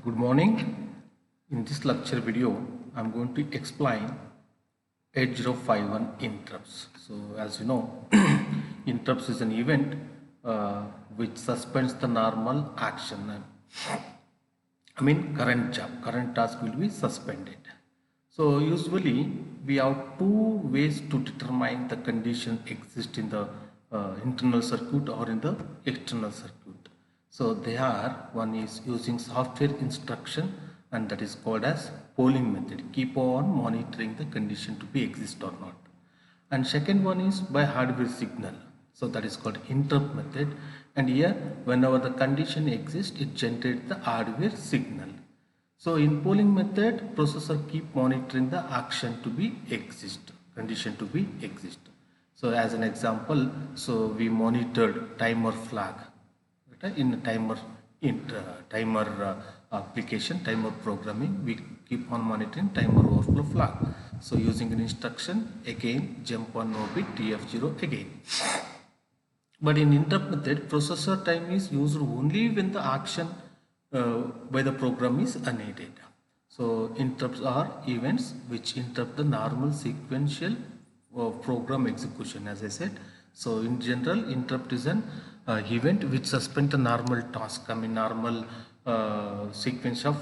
Good morning. In this lecture video, I'm going to explain 8051 interrupts. So as you know, interrupts is an event which suspends the normal action. Current job, current task will be suspended. So usually we have two ways to determine the condition exist in the internal circuit or in the external circuit. So they are, one is using software instruction and that is called as polling method. Keep on monitoring the condition to be exist or not. And second one is by hardware signal. So that is called interrupt method. And here whenever the condition exists, it generates the hardware signal. So in polling method, processor keep monitoring the action to be exist, condition to be exist. So as an example, so we monitored timer flag, right? In timer application, timer programming, we keep on monitoring timer overflow flag. So using an instruction, again jump on no bit TF0 again. But in interrupt method, processor time is used only when the action by the program is unaided. So interrupts are events which interrupt the normal sequential program execution, as I said. So in general, interrupt is an event which suspend the normal task, normal sequence of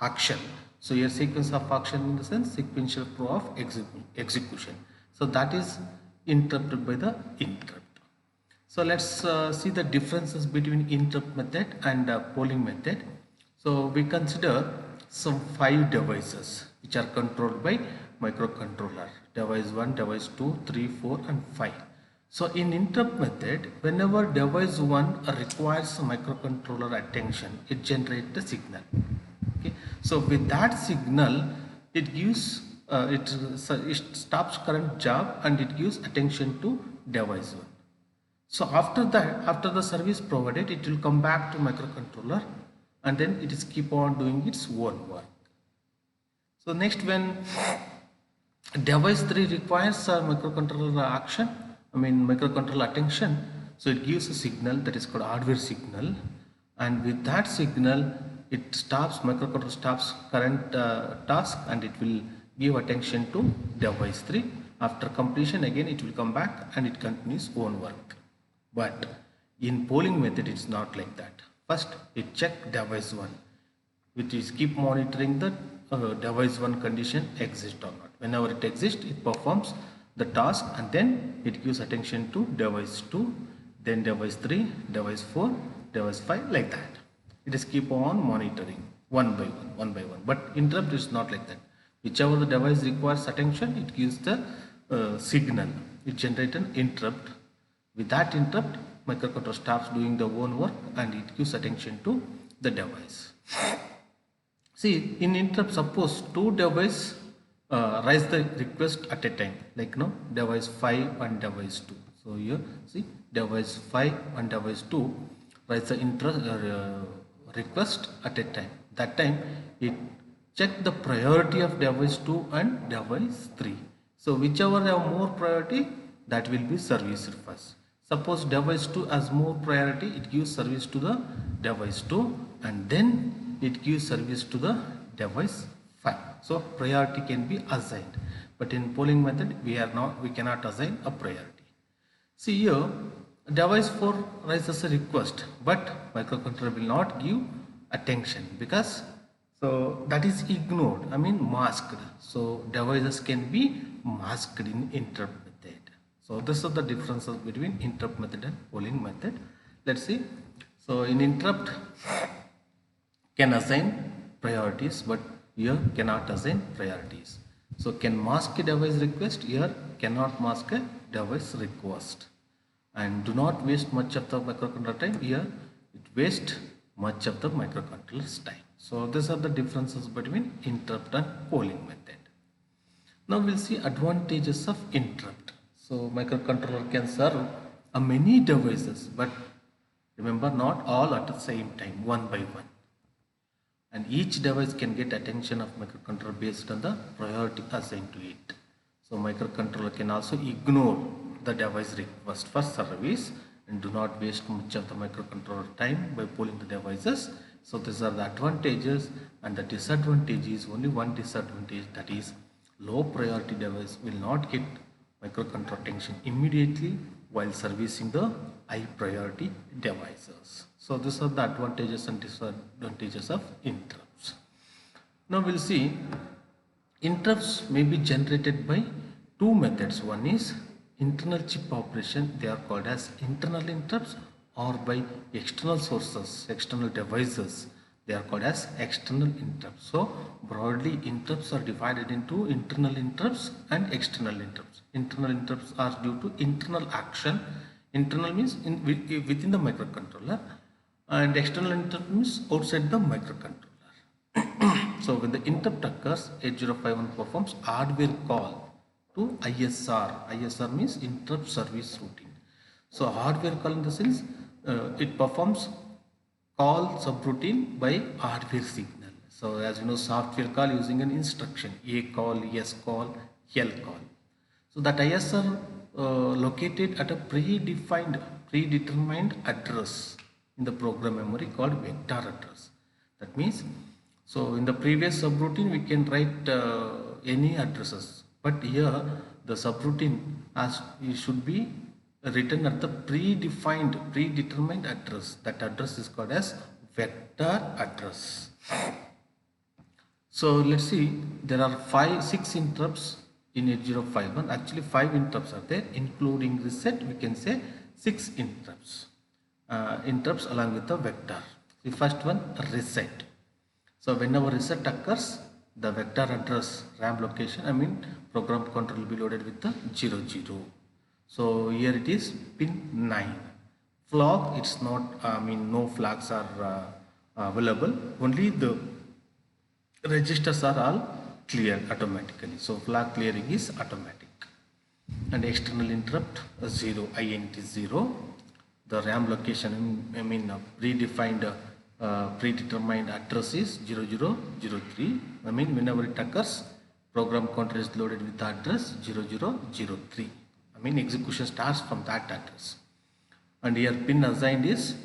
action. So your sequence of action in the sense sequential flow of execution. So that is interrupted by the interrupt. So let's see the differences between interrupt method and polling method. So we consider some 5 devices which are controlled by microcontroller. Device 1, device 2, 3, 4 and 5. So in interrupt method, whenever device 1 requires microcontroller attention, it generates the signal. Okay. So with that signal, it gives it stops current job and it gives attention to device 1. So after that, after the service provided, it will come back to microcontroller and then it is keep on doing its own work. So next, when device 3 requires a microcontroller action, microcontroller attention, so it gives a signal that is called hardware signal, and with that signal it stops, microcontroller stops current task and it will give attention to device 3. After completion, again it will come back and it continues own work. But in polling method, it's not like that. First, it check device 1, which is keep monitoring the device 1 condition exist or not. Whenever it exists, it performs the task and then it gives attention to device 2, then device 3, device 4, device 5, like that. It is keep on monitoring one by one. But interrupt is not like that. Whichever the device requires attention, it gives the signal. It generates an interrupt. With that interrupt, microcontroller stops doing the own work and it gives attention to the device. See, in interrupt, suppose 2 devices raise the request at a time, like device 5 and device 2. So here, see, device 5 and device 2 raise the request at a time. That time, it check the priority of device 2 and device 3. So whichever have more priority, that will be serviced first. Suppose device 2 has more priority, it gives service to the device 2 and then it gives service to the device 5. So priority can be assigned. But in polling method, we cannot assign a priority. See here, device 4 raises a request, but microcontroller will not give attention because so that is ignored, masked. So devices can be masked in interrupt method. So this is the differences between interrupt method and polling method. Let's see. So in interrupt can assign priorities, but here cannot assign priorities. So can mask a device request, here cannot mask a device request. And do not waste much of the microcontroller time, here it wastes much of the microcontroller's time. So these are the differences between interrupt and polling method. Now we'll see advantages of interrupt. So microcontroller can serve many devices, but remember, not all at the same time, one by one. And each device can get attention of microcontroller based on the priority assigned to it. So microcontroller can also ignore the device request for service and do not waste much of the microcontroller time by pulling the devices So these are the advantages, and the disadvantage is only one disadvantage, that is low priority device will not get microcontroller attention immediately while servicing the high priority devices. So these are the advantages and disadvantages of interrupts. Now we'll see interrupts may be generated by two methods. One is internal chip operation, they are called as internal interrupts, or by external sources, external devices, they are called as external interrupts. So broadly interrupts are divided into internal interrupts and external interrupts. Internal interrupts are due to internal action. Internal means within the microcontroller, and external interrupt means outside the microcontroller. So when the interrupt occurs, 8051 performs hardware call to ISR. ISR means interrupt service routine. So hardware call in the sense it performs call subroutine by hardware signal. So as you know, software call using an instruction A call, S call, L call. So that ISR located at a predetermined address in the program memory called vector address. That means, so in the previous subroutine we can write any addresses, but here the subroutine should be written at the predetermined address. That address is called as vector address. So let's see, there are 6 interrupts in 8051. Actually 5 interrupts are there, including reset. We can say 6 interrupts. Interrupts along with the vector. The first one, reset. So whenever reset occurs, the vector address RAM location, program counter will be loaded with the 00. So here it is pin 9. Flag, it's not, no flags are available. Only the registers are all cleared automatically. So flag clearing is automatic. And external interrupt 0, INT 0. The RAM location, predetermined address is 0003. Whenever it occurs, program counter is loaded with the address 0003. Execution starts from that address. And here pin assigned is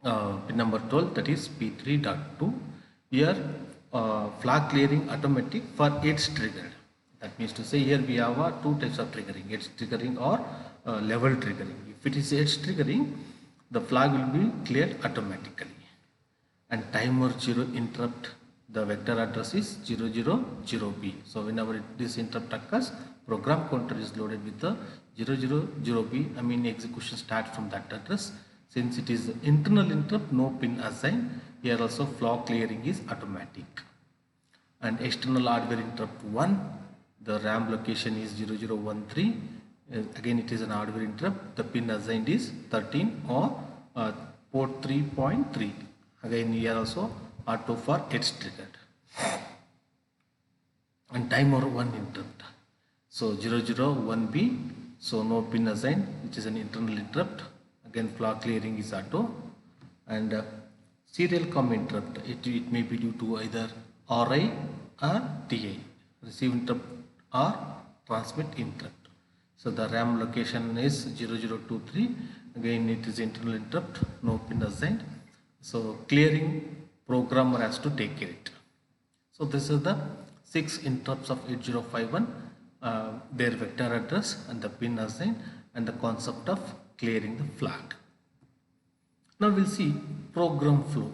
pin number 12, that is P3.2. Here flag clearing automatic for edge triggered. That means to say, here we have two types of triggering, edge triggering or level triggering. If it is edge triggering, the flag will be cleared automatically. And timer 0 interrupt, the vector address is 000B. So whenever this interrupt occurs, program counter is loaded with the 000B. Execution starts from that address. Since it is internal interrupt, no pin assigned. Here also flag clearing is automatic. And external hardware interrupt 1, the RAM location is 0013. Again it is an hardware interrupt. The pin assigned is 13 or port 3.3. Again here also auto for edge triggered. And timer 1 interrupt. So 001B, so no pin assigned, which is an internal interrupt. Again flag clearing is auto. And serial com interrupt, it may be due to either RI or TI, receive interrupt or transmit interrupt. So the RAM location is 0023. Again it is internal interrupt, no pin assigned. So clearing programmer has to take care of it. So this is the 6 interrupts of 8051, their vector address and the pin assigned and the concept of clearing the flag. Now we'll see program flow.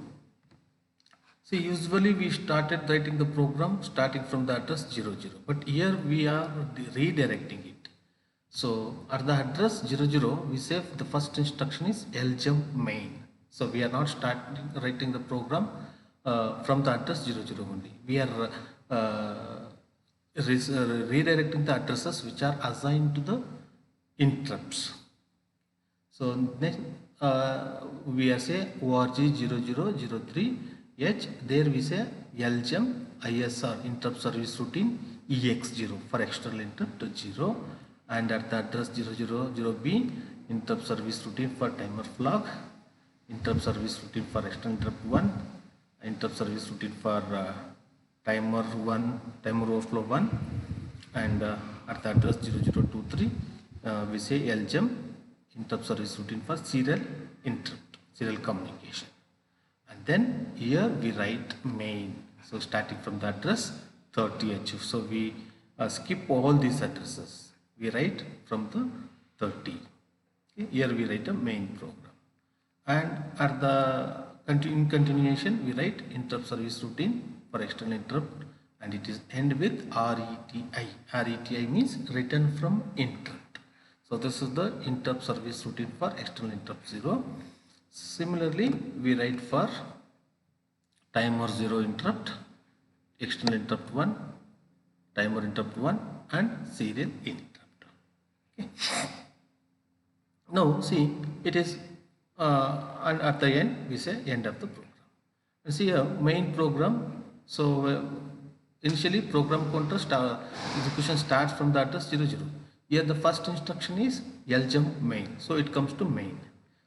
See, usually we started writing the program starting from the address 00, but here we are redirecting it. So at the address 00, we say the first instruction is ljump main. So we are not starting writing the program from the address 00 only. We are redirecting the addresses which are assigned to the interrupts. So next we are say org 0003 H, there we say ljump ISR interrupt service routine EX0 for external interrupt 0, and at the address 000B interrupt service routine for timer flag, interrupt service routine for external interrupt 1, interrupt service routine for timer 1, timer overflow 1, and at the address 0023 we say ljump interrupt service routine for serial interrupt, serial communication. And then here we write main. So starting from the address 30H. So we skip all these addresses. We write from the 30. Okay. Here we write a main program. And at the in continuation we write interrupt service routine for external interrupt, and it is end with RETI. RETI means return from interrupt. So this is the interrupt service routine for external interrupt 0. Similarly, we write for timer 0 interrupt, external interrupt 1, timer interrupt 1 and serial interrupt. Okay. Now see, it is and at the end we say end of the program. You see a main program. So initially program counter execution starts from the address 00. Here the first instruction is ljump main, so it comes to main.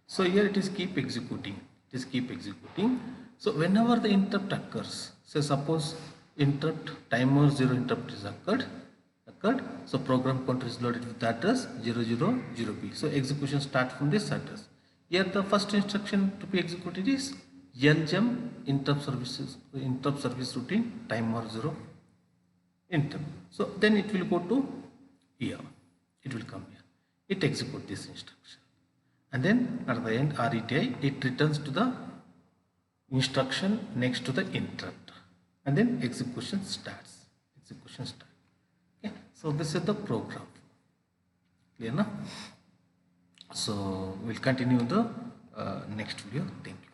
So here it is keep executing. It is keep executing. So whenever the interrupt occurs, say suppose interrupt timer 0 interrupt is occurred. So program counter is loaded with the address 000B. So execution starts from this address. Here the first instruction to be executed is ljump interrupt service routine timer 0 interrupt. So then it will go to here. It will come here. It executes this instruction. And then at the end RETI, it returns to the instruction next to the interrupt, and then execution starts. Okay. So this is the program. Clear now? So we'll continue in the next video. Thank you.